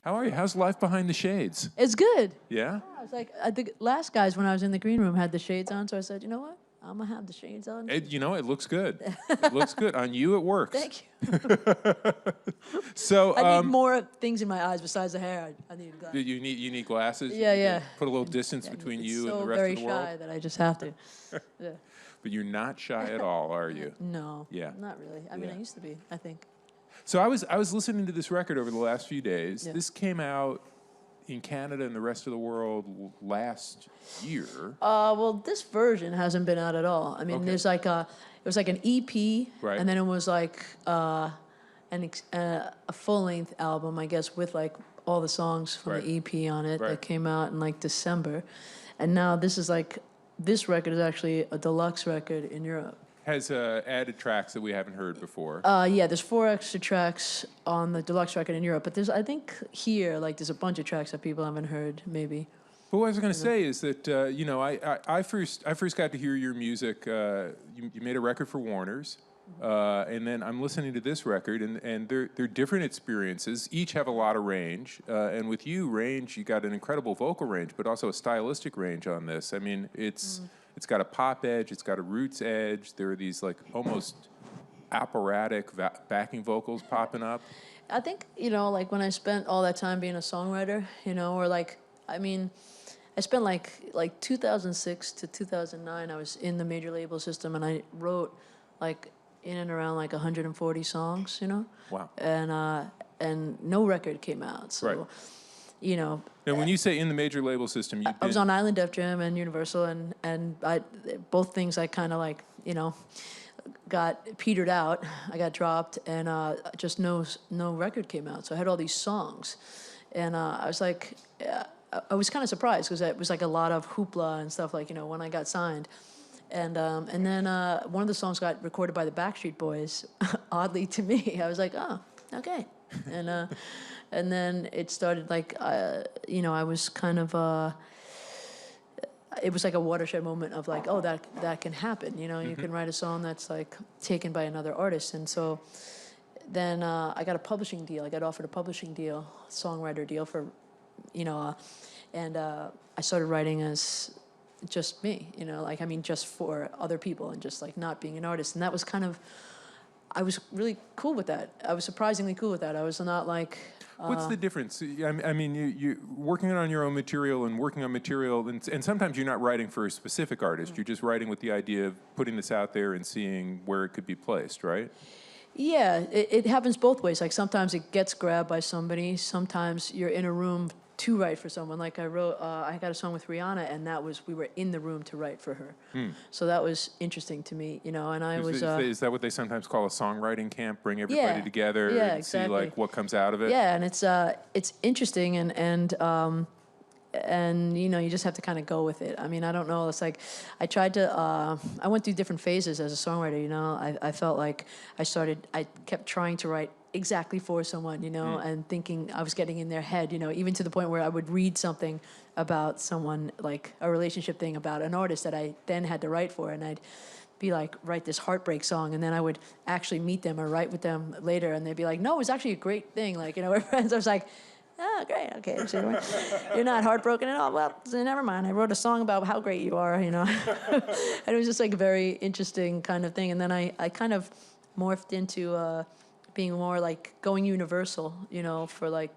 How are you? How's life behind the shades? It's good. Yeah? I was like, the last guys when I was in the green room had the shades on, so I said, you know what? I'm gonna have the shades on. It looks good. It looks good. On you, it works. Thank you. So I need more things in my eyes besides the hair. I need glasses. you need glasses? Yeah, yeah. Put a little distance between you and the rest very of the world? shy that I just have to. Yeah. But you're not shy at all, are you? No. Yeah. Not really. I mean, I used to be, I think. So I was listening to this record over the last few days. Yeah. This came out in Canada and the rest of the world last year. Well, this version hasn't been out at all. I mean, Okay. there's like it was like an EP, Right. and then it was like a full-length album, I guess, with like all the songs from Right. the EP on it Right. that came out in like December, and now this record is actually a deluxe record in Europe. Has added tracks that we haven't heard before. Yeah, there's 4 extra tracks on the deluxe record in Europe, but I think here, like, there's a bunch of tracks that people haven't heard, maybe. But what I was going to say is that I first got to hear your music. You made a record for Warner's, and then I'm listening to this record, and they're different experiences. Each have a lot of range, and with you got an incredible vocal range, but also a stylistic range on this. I mean, it's got a pop edge, it's got a roots edge. There are these like almost operatic backing vocals popping up. I think, like when I spent all that time being a songwriter, or like, I mean, I spent like 2006 to 2009, I was in the major label system, and I wrote like in and around like 140 songs, Wow. And no record came out. So, Right. Now, when you say in the major label system, I was on Island Def Jam and Universal, and both things I kind of like, got petered out. I got dropped, and just no record came out. So I had all these songs, and I was like, I was kind of surprised because it was like a lot of hoopla and stuff, like, when I got signed. And then one of the songs got recorded by the Backstreet Boys, oddly to me. I was like, oh, okay. And then it started like, I was kind of, it was like a watershed moment of like, oh, that can happen. You can write a song that's like taken by another artist. And so then I got a publishing deal. I got offered a publishing deal, songwriter deal for, and I started writing as just me, just for other people and just like not being an artist. And that was I was really cool with that. I was surprisingly cool with that. I was not like... What's the difference? I mean, you're working on your own material and working on material, and sometimes you're not writing for a specific artist. You're just writing with the idea of putting this out there and seeing where it could be placed, right? Yeah, it happens both ways. Like sometimes it gets grabbed by somebody. Sometimes you're in a room to write for someone. Like I got a song with Rihanna, and we were in the room to write for her. So that was interesting to me, and I was... Is that what they sometimes call a songwriting camp? Bring everybody together and exactly. see like what comes out of it? Yeah, and it's interesting, and you just have to kind of go with it. I mean, I don't know. It's like I went through different phases as a songwriter. I felt like I kept trying to write exactly for someone, and thinking I was getting in their head, even to the point where I would read something about someone, like a relationship thing about an artist that I then had to write for, and I'd be like, write this heartbreak song, and then I would actually meet them or write with them later, and they'd be like, no, it was actually a great thing, like, we're friends. I was like, oh, great, okay, so you're not heartbroken at all? Well, so never mind, I wrote a song about how great you are, And it was just like a very interesting kind of thing, and then I kind of morphed into being more like going universal, for like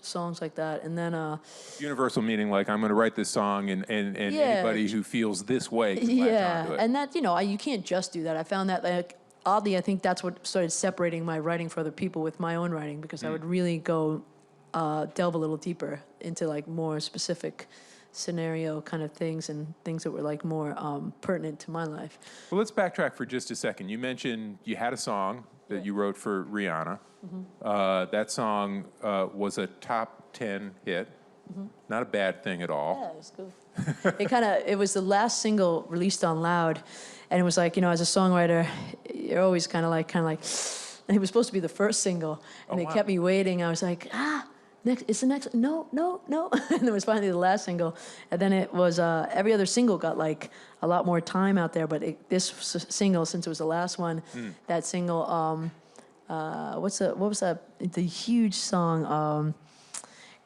songs like that, and then Universal meaning like I'm going to write this song, and anybody who feels this way can latch onto it. And that you can't just do that. I found that like oddly, I think that's what started separating my writing for other people with my own writing, because I would really go delve a little deeper into like more specific scenario kind of things and things that were like more pertinent to my life. Well, let's backtrack for just a second. You mentioned you had a song that you wrote for Rihanna. That song was a top 10 hit. Not a bad thing at all. Yeah, it was cool. It was the last single released on Loud, and it was like, as a songwriter, you're always kind of like, and it was supposed to be the first single, and they kept me waiting. I was like, it's the next, no. And it was finally the last single. And then it was, every other single got like a lot more time out there, but this single, since it was the last one, that single, what was that, the huge song,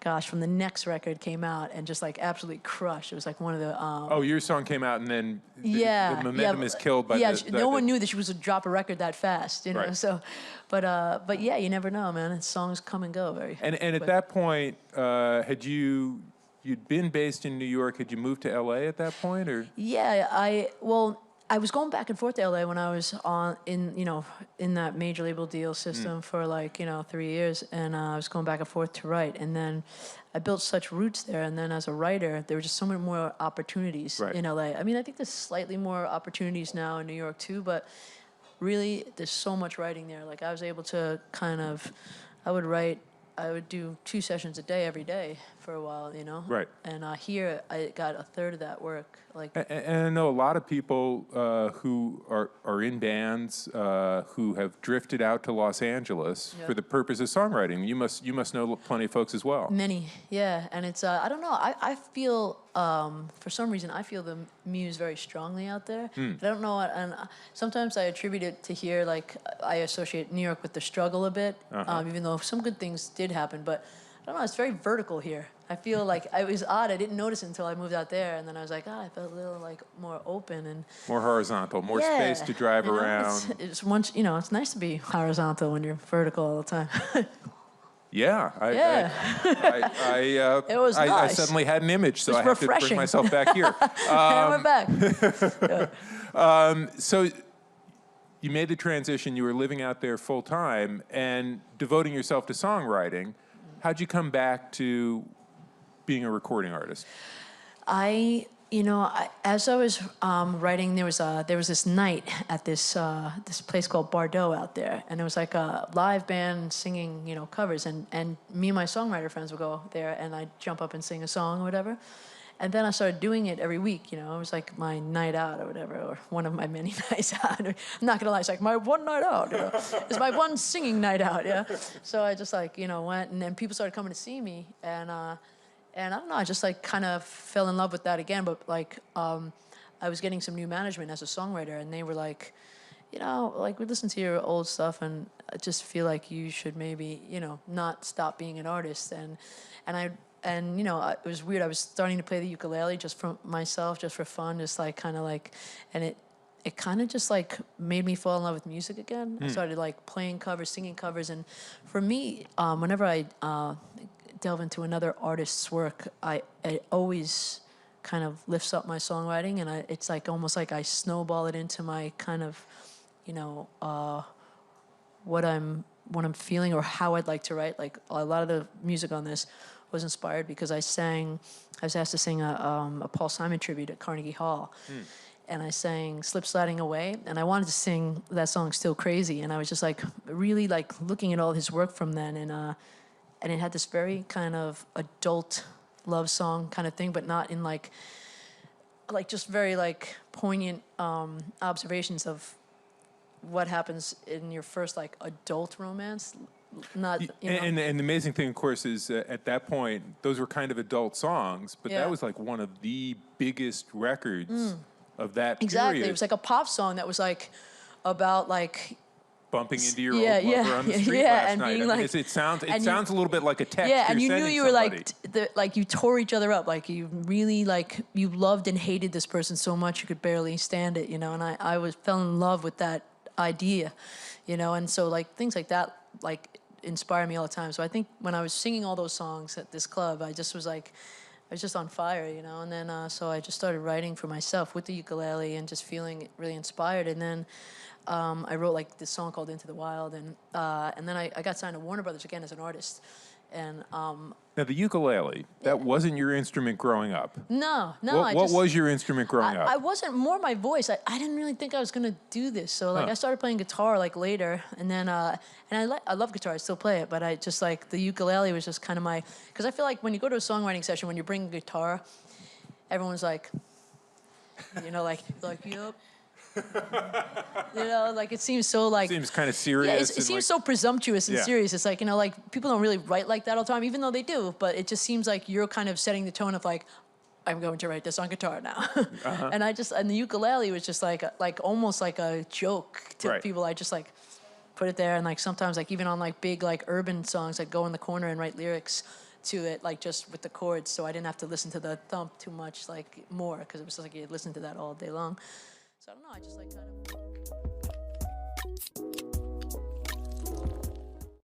gosh, from the next record came out and just like absolutely crushed. It was like one of the Oh, your song came out and then the momentum is killed by no one knew that she was to drop a record that fast, you know. Right. So, but yeah, you never know, man. Songs come and go very. And at that point, you'd been based in New York? Had you moved to LA at that point, or? Yeah, I was going back and forth to LA when I was in that major label deal system for like 3 years, and I was going back and forth to write, and then I built such roots there, and then as a writer, there were just so many more opportunities in LA. I mean, I think there's slightly more opportunities now in New York too, but really, there's so much writing there. Like I was able to I would do 2 sessions a day every day for a while, Right. And here I got a third of that work. Like, and I know a lot of people who are in bands who have drifted out to Los Angeles for the purpose of songwriting. You must know plenty of folks as well. Many, yeah, and it's I don't know. I feel for some reason I feel the muse very strongly out there. I don't know what, and sometimes I attribute it to here. Like I associate New York with the struggle a bit, even though some good things did happen. But I don't know. It's very vertical here. I feel like it was odd. I didn't notice it until I moved out there, and then I was like, I felt a little like more open and more horizontal, more space to drive around. It's once it's nice to be horizontal when you're vertical all the time. Yeah, it was nice. I suddenly had an image, so I have to bring myself back here. I went back. So you made the transition. You were living out there full time and devoting yourself to songwriting. How'd you come back to being a recording artist? As I was writing, there was this night at this place called Bordeaux out there, and it was like a live band singing, covers, and me and my songwriter friends would go there, and I'd jump up and sing a song or whatever, and then I started doing it every week. It was like my night out or whatever, or one of my many nights out. I'm not gonna lie, it's like my one night out. It's my one singing night out. Yeah. So I just went, and then people started coming to see me, and I don't know, I just like kind of fell in love with that again. But like, I was getting some new management as a songwriter, and they were like, we listen to your old stuff, and I just feel like you should maybe, not stop being an artist. And it was weird. I was starting to play the ukulele just for myself, just for fun, just like kind of like, and it kind of just like made me fall in love with music again. I started like playing covers, singing covers, and for me, whenever I delve into another artist's work, it always kind of lifts up my songwriting, and it's like almost like I snowball it into my kind of, what I'm feeling or how I'd like to write. Like a lot of the music on this was inspired because I was asked to sing a Paul Simon tribute at Carnegie Hall. And I sang Slip Sliding Away, and I wanted to sing that song Still Crazy, and I was just like really like looking at all his work from then, and it had this very kind of adult love song kind of thing, but not in like just very like poignant observations of what happens in your first like adult romance. Not, And the amazing thing, of course, is at that point, those were kind of adult songs, but that was like one of the biggest records of that exactly. period. It was like a pop song that was like about like bumping into your old lover on the street last and night. Being I mean, it sounds a little bit like a text. Yeah, and you knew you were somebody. like you tore each other up. Like you really like you loved and hated this person so much you could barely stand it. And I fell in love with that idea, and so like things like that like inspire me all the time. So I think when I was singing all those songs at this club, I just was like, I was just on fire, and then so I just started writing for myself with the ukulele and just feeling really inspired. And then I wrote like this song called Into the Wild, and then I got signed to Warner Brothers again as an artist. And now the ukulele, that wasn't your instrument growing up. No. What was your instrument growing up? I wasn't more my voice. I didn't really think I was gonna do this. So like I started playing guitar like later, and then and I love guitar. I still play it, but I just like the ukulele was just kind of because I feel like when you go to a songwriting session, when you bring a guitar, everyone's like, like yep. Like it seems so like seems kind of serious. Yeah, it seems so presumptuous and serious. It's like like people don't really write like that all the time, even though they do. But it just seems like you're kind of setting the tone of like, I'm going to write this on guitar now. And the ukulele was just like almost like a joke to people. I just like put it there, and like sometimes like even on like big like urban songs, I'd go in the corner and write lyrics to it, like just with the chords, so I didn't have to listen to the thump too much, like more, because it was just like you listen to that all day long. So I don't know, I just like kind of.